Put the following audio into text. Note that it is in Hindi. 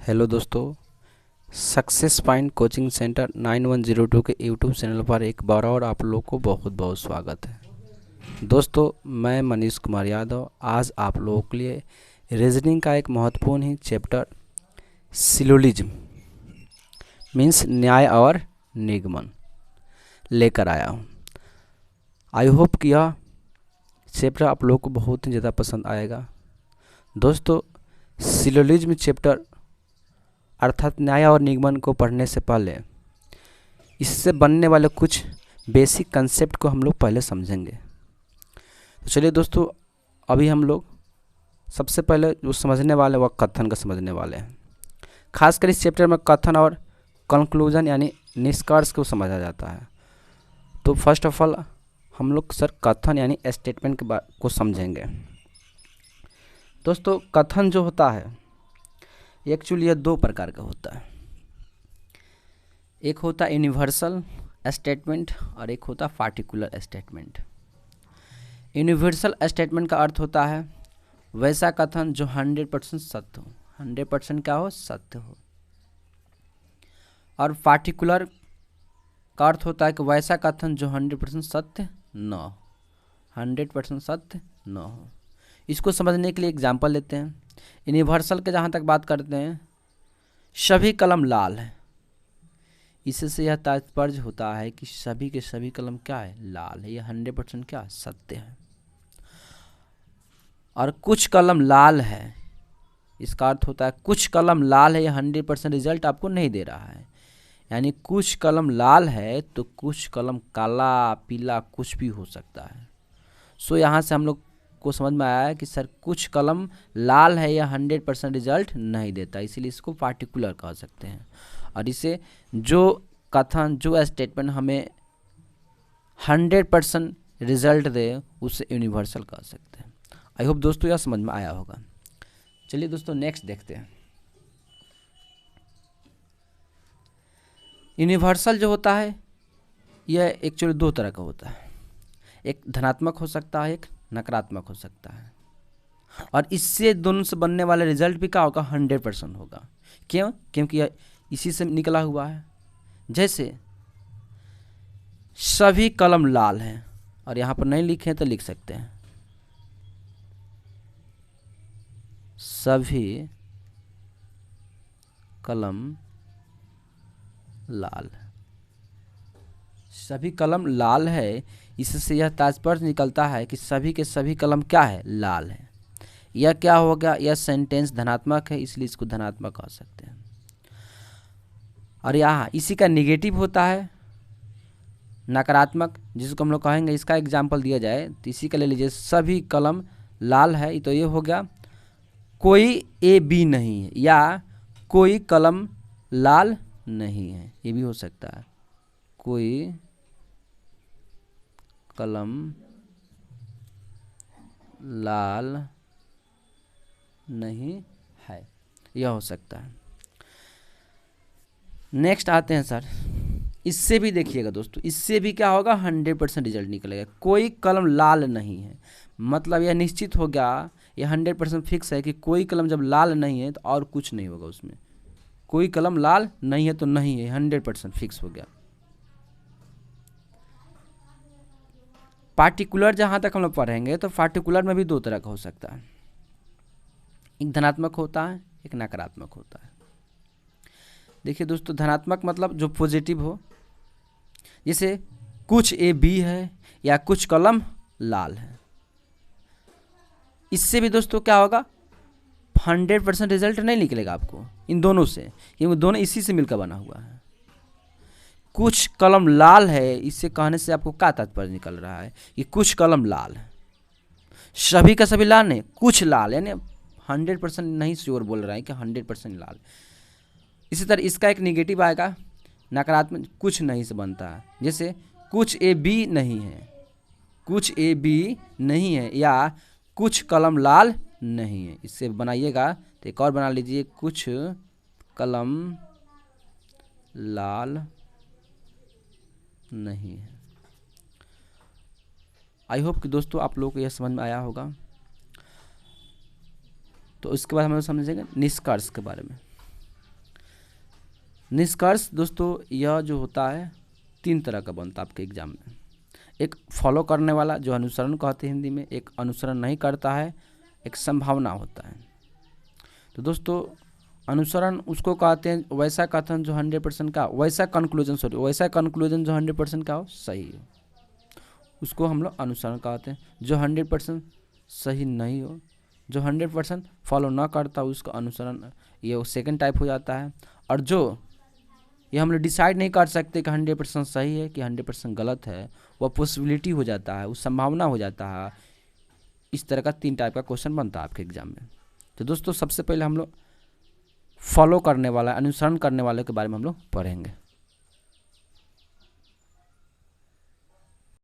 हेलो दोस्तों, सक्सेस पॉइंट कोचिंग सेंटर 9102 के यूट्यूब चैनल पर एक बार और आप लोग को बहुत बहुत स्वागत है। दोस्तों, मैं मनीष कुमार यादव आज आप लोगों के लिए रीजनिंग का एक महत्वपूर्ण ही चैप्टर सिलोजिज्म मीन्स न्याय और निगमन लेकर आया हूँ। आई होप कि यह चैप्टर आप लोगों को बहुत ही ज़्यादा पसंद आएगा। दोस्तों, सिलोजिज्म चैप्टर अर्थात न्याय और निगमन को पढ़ने से पहले इससे बनने वाले कुछ बेसिक कंसेप्ट को हम लोग पहले समझेंगे। तो चलिए दोस्तों, अभी हम लोग सबसे पहले जो समझने वाले वह कथन का समझने वाले हैं। खासकर इस चैप्टर में कथन और कंक्लूजन यानी निष्कर्ष को समझा जाता है। तो फर्स्ट ऑफ ऑल हम लोग सर कथन यानी स्टेटमेंट को समझेंगे। दोस्तों, कथन जो होता है एक्चुअली यह दो प्रकार का होता है। एक होता है यूनिवर्सल स्टेटमेंट और एक होता है पार्टिकुलर स्टेटमेंट। यूनिवर्सल स्टेटमेंट का अर्थ होता है वैसा कथन जो 100% सत्य हो, 100% क्या हो, सत्य हो। और पार्टिकुलर का अर्थ होता है कि वैसा कथन जो 100% सत्य न हो, 100% सत्य न हो। इसको समझने के लिए एग्जाम्पल लेते हैं। यूनिवर्सल के जहाँ तक बात करते हैं, सभी कलम लाल है, इससे यह तात्पर्य होता है कि सभी के सभी कलम क्या है, लाल है। यह 100% क्या, सत्य है। और कुछ कलम लाल है, इसका अर्थ होता है कुछ कलम लाल है, यह 100% रिजल्ट आपको नहीं दे रहा है। यानी कुछ कलम लाल है तो कुछ कलम काला पीला कुछ भी हो सकता है। सो यहाँ से हम लोग को समझ में आया है कि सर कुछ कलम लाल है या 100% रिजल्ट नहीं देता, इसीलिए इसको पार्टिकुलर कह सकते हैं। और इसे जो कथन जो स्टेटमेंट हमें 100% रिजल्ट दे उसे यूनिवर्सल कह सकते हैं। आई होप दोस्तों यह समझ में आया होगा। चलिए दोस्तों नेक्स्ट देखते हैं। यूनिवर्सल जो होता है यह एक्चुअली दो तरह का होता है। एक धनात्मक हो सकता है, एक नकारात्मक हो सकता है। और इससे दोनों से बनने वाला रिजल्ट भी क्या होगा, 100% होगा। क्यों? क्योंकि यह इसी से निकला हुआ है। जैसे सभी कलम लाल हैं, और यहाँ पर नहीं लिखे तो लिख सकते हैं सभी कलम लाल। सभी कलम लाल है, इससे यह तात्पर्य निकलता है कि सभी के सभी कलम क्या है, लाल है। यह क्या हो गया, यह सेंटेंस धनात्मक है, इसलिए इसको धनात्मक कह सकते हैं। और यहाँ इसी का निगेटिव होता है नकारात्मक, जिसको हम लोग कहेंगे, इसका एग्जाम्पल दिया जाए तो इसी का ले लीजिए, सभी कलम लाल है, तो ये हो गया कोई ए बी नहीं है, या कोई कलम लाल नहीं है, ये भी हो सकता है कोई कलम लाल नहीं है, यह हो सकता है। नेक्स्ट आते हैं सर, इससे भी देखिएगा दोस्तों, इससे भी क्या होगा, 100% रिजल्ट निकलेगा। कोई कलम लाल नहीं है, मतलब यह निश्चित हो गया, यह 100% फिक्स है कि कोई कलम जब लाल नहीं है तो और कुछ नहीं होगा उसमें। कोई कलम लाल नहीं है तो नहीं है, 100% फिक्स हो गया। पार्टिकुलर जहाँ तक हम लोग पढ़ेंगे तो पार्टिकुलर में भी दो तरह का हो सकता है, एक धनात्मक होता है, एक नकारात्मक होता है। देखिए दोस्तों, धनात्मक मतलब जो पॉजिटिव हो, जैसे कुछ ए बी है या कुछ कलम लाल है। इससे भी दोस्तों क्या होगा, 100% रिजल्ट नहीं निकलेगा आपको इन दोनों से, क्योंकि दोनों इसी से मिलकर बना हुआ है। कुछ कलम लाल है, इससे कहने से आपको क्या तात्पर्य निकल रहा है कि कुछ कलम लाल है, सभी का सभी लाल नहीं, कुछ लाल, यानी 100% नहीं श्योर बोल रहा है कि 100% लाल। इसी तरह इसका एक निगेटिव आएगा नकारात्मक, कुछ नहीं से बनता है। जैसे कुछ ए बी नहीं है, कुछ ए बी नहीं है, या कुछ कलम लाल नहीं है। इससे बनाइएगा तो एक और बना लीजिए, कुछ कलम लाल नहीं है। आई होप कि दोस्तों आप लोगों को यह समझ में आया होगा। तो इसके बाद हम लोग समझेंगे निष्कर्ष के बारे में। निष्कर्ष दोस्तों यह जो होता है 3 तरह का बनता है आपके एग्जाम में। एक फॉलो करने वाला जो अनुसरण कहते हैं हिंदी में, एक अनुसरण नहीं करता है, एक संभावना होता है। तो दोस्तों अनुसरण उसको कहते हैं, वैसा कथन जो 100% का, वैसा कंक्लूजन जो 100% का हो, सही हो, उसको हम लोग अनुसरण कहते हैं। जो 100% सही नहीं हो, जो 100% फॉलो ना करता उसका अनुसरण, ये सेकंड टाइप हो जाता है। और जो ये हम लोग डिसाइड नहीं कर सकते कि 100% सही है कि 100% गलत है, वह पॉसिबिलिटी हो जाता है, वो संभावना हो जाता है। इस तरह का 3 टाइप का क्वेश्चन बनता है आपके एग्जाम में। तो दोस्तों सबसे पहले हम लोग फॉलो करने वाला, अनुसरण करने वाले के बारे में हम लोग पढ़ेंगे।